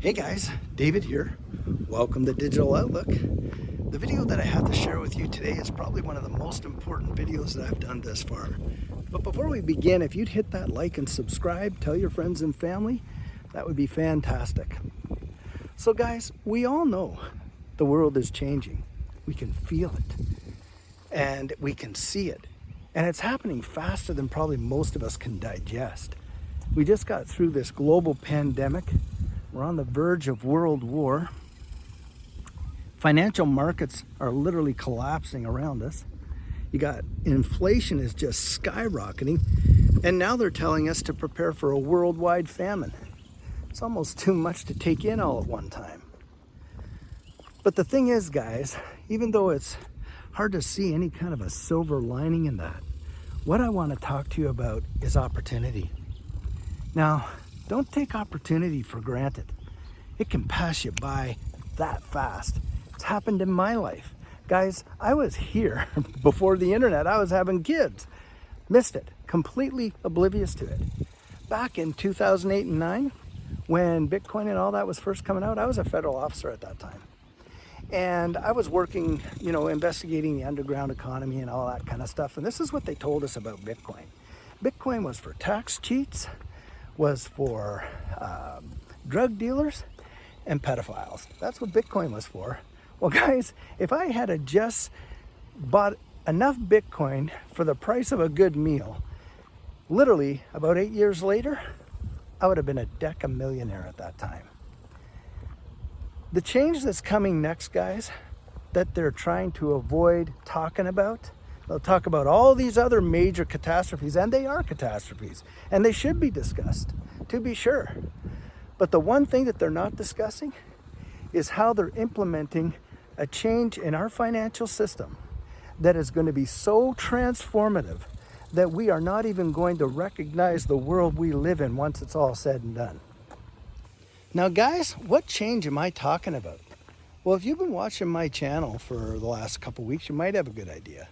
Hey guys, David here. Welcome to Digital Outlook. The video that I have to share with you today is probably one of the most important videos that I've done thus far. But before we begin, if you'd hit that like and subscribe, tell your friends and family, that would be fantastic. So guys, we all know the world is changing. We can feel it and we can see it. And it's happening faster than probably most of us can digest. We just got through this global pandemic. We're on the verge of world war. Financial markets are literally collapsing around us. You got inflation is just skyrocketing. And now they're telling us to prepare for a worldwide famine. It's almost too much to take in all at one time. But the thing is, guys, even though it's hard to see any kind of a silver lining in that, what I want to talk to you about is opportunity. Now, don't take opportunity for granted. It can pass you by that fast. It's happened in my life. Guys, I was here before the internet. I was having kids. Missed it. Completely oblivious to it. Back in 2008 and 9, when Bitcoin and all that was first coming out, I was a federal officer at that time. And I was working, investigating the underground economy and all that kind of stuff. And this is what they told us about Bitcoin. Bitcoin was for tax cheats, was for drug dealers and pedophiles. That's what Bitcoin was for. Well, guys, if I had just bought enough Bitcoin for the price of a good meal, literally about 8 years later, I would have been a deca-millionaire at that time. The change that's coming next, guys, that they're trying to avoid talking about, they'll talk about all these other major catastrophes, and they are catastrophes, and they should be discussed, to be sure. But the one thing that they're not discussing is how they're implementing a change in our financial system that is going to be so transformative that we are not even going to recognize the world we live in once it's all said and done. Now, guys, what change am I talking about? Well, if you've been watching my channel for the last couple weeks, you might have a good idea.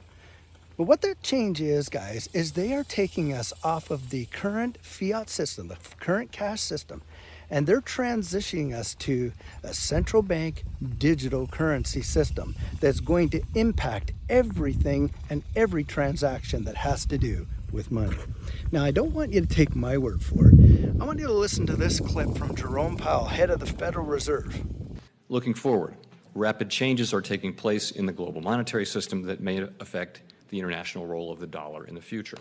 But what that change is, guys, is they are taking us off of the current fiat system, the current cash system, and they're transitioning us to a central bank digital currency system that's going to impact everything and every transaction that has to do with money. Now, I don't want you to take my word for it. I want you to listen to this clip from Jerome Powell, head of the Federal Reserve. Looking forward, rapid changes are taking place in the global monetary system that may affect the international role of the dollar in the future.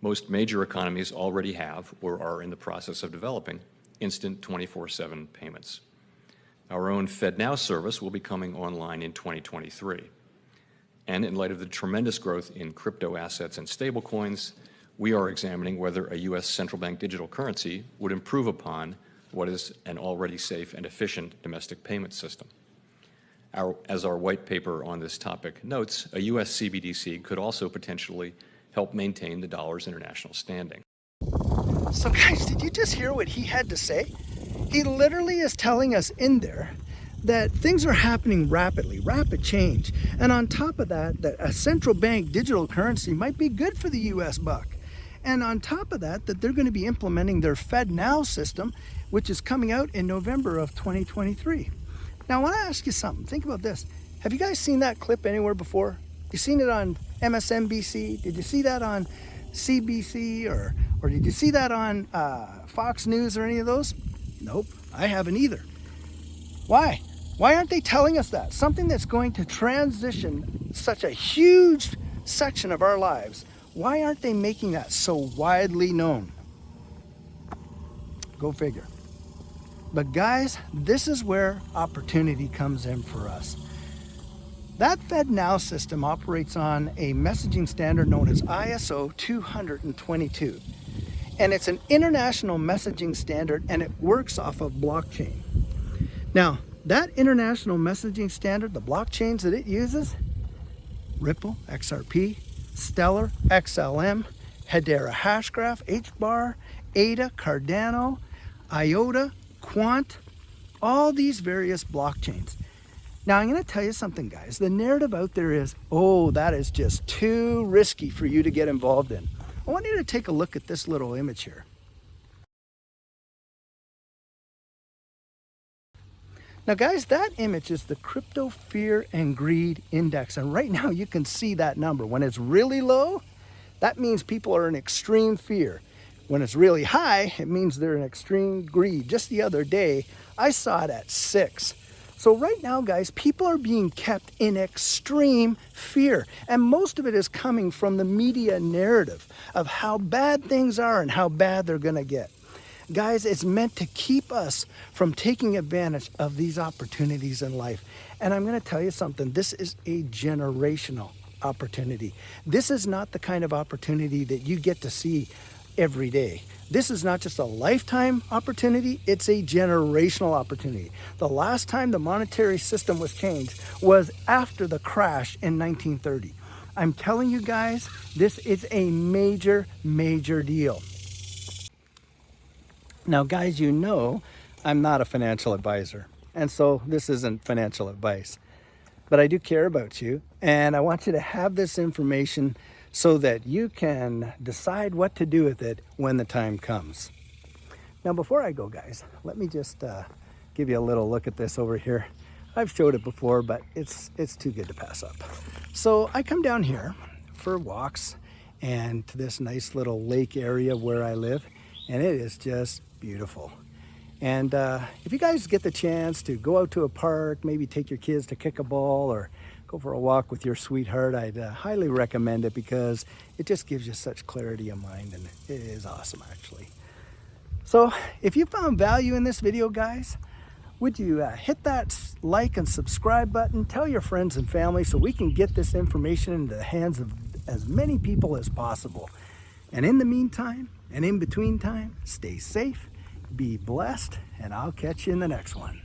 Most major economies already have or are in the process of developing instant 24/7 payments. Our own FedNow service will be coming online in 2023. And in light of the tremendous growth in crypto assets and stablecoins, we are examining whether a U.S. central bank digital currency would improve upon what is an already safe and efficient domestic payment system. As our white paper on this topic notes, a U.S. CBDC could also potentially help maintain the dollar's international standing. So guys, did you just hear what he had to say? He literally is telling us in there that things are happening rapidly, rapid change. And on top of that, that a central bank digital currency might be good for the US buck. And on top of that, that they're going to be implementing their FedNow system, which is coming out in November of 2023. Now, I want to ask you something. Think about this. Have you guys seen that clip anywhere before? You seen it on MSNBC? Did you see that on CBC or did you see that on Fox News or any of those? Nope, I haven't either. Why? Why aren't they telling us that? Something that's going to transition such a huge section of our lives. Why aren't they making that so widely known? Go figure. But guys, this is where opportunity comes in for us. That FedNow system operates on a messaging standard known as ISO 222. And it's an international messaging standard, and it works off of blockchain. Now, that international messaging standard, the blockchains that it uses, Ripple, XRP, Stellar, XLM, Hedera Hashgraph, HBAR, ADA, Cardano, IOTA, Quant, all these various blockchains. Now, I'm going to tell you something, guys. The narrative out there is, oh, that is just too risky for you to get involved in. I want you to take a look at this little image here. Now guys, that image is the Crypto Fear and Greed Index. And right now you can see that number. When it's really low, that means people are in extreme fear. When it's really high, it means they're in extreme greed. Just the other day, I saw it at 6. So right now, guys, people are being kept in extreme fear. And most of it is coming from the media narrative of how bad things are and how bad they're gonna get. Guys, it's meant to keep us from taking advantage of these opportunities in life. And I'm gonna tell you something, this is a generational opportunity. This is not the kind of opportunity that you get to see every day. This is not just a lifetime opportunity, it's a generational opportunity. The last time the monetary system was changed was after the crash in 1930. I'm telling you guys, this is a major, major deal. Now guys, you know I'm not a financial advisor, and so this isn't financial advice. But I do care about you, and I want you to have this information so that you can decide what to do with it when the time comes. Now before I go, guys, let me just give you a little look at this over here. I've showed it before, but it's too good to pass up. So I come down here for walks and to this nice little lake area where I live, and it is just beautiful. And if you guys get the chance to go out to a park, maybe take your kids to kick a ball or go for a walk with your sweetheart, I'd highly recommend it because it just gives you such clarity of mind, and it is awesome actually. So if you found value in this video, guys, would you hit that like and subscribe button, tell your friends and family so we can get this information into the hands of as many people as possible. And in the meantime, and in between time, stay safe, be blessed, and I'll catch you in the next one.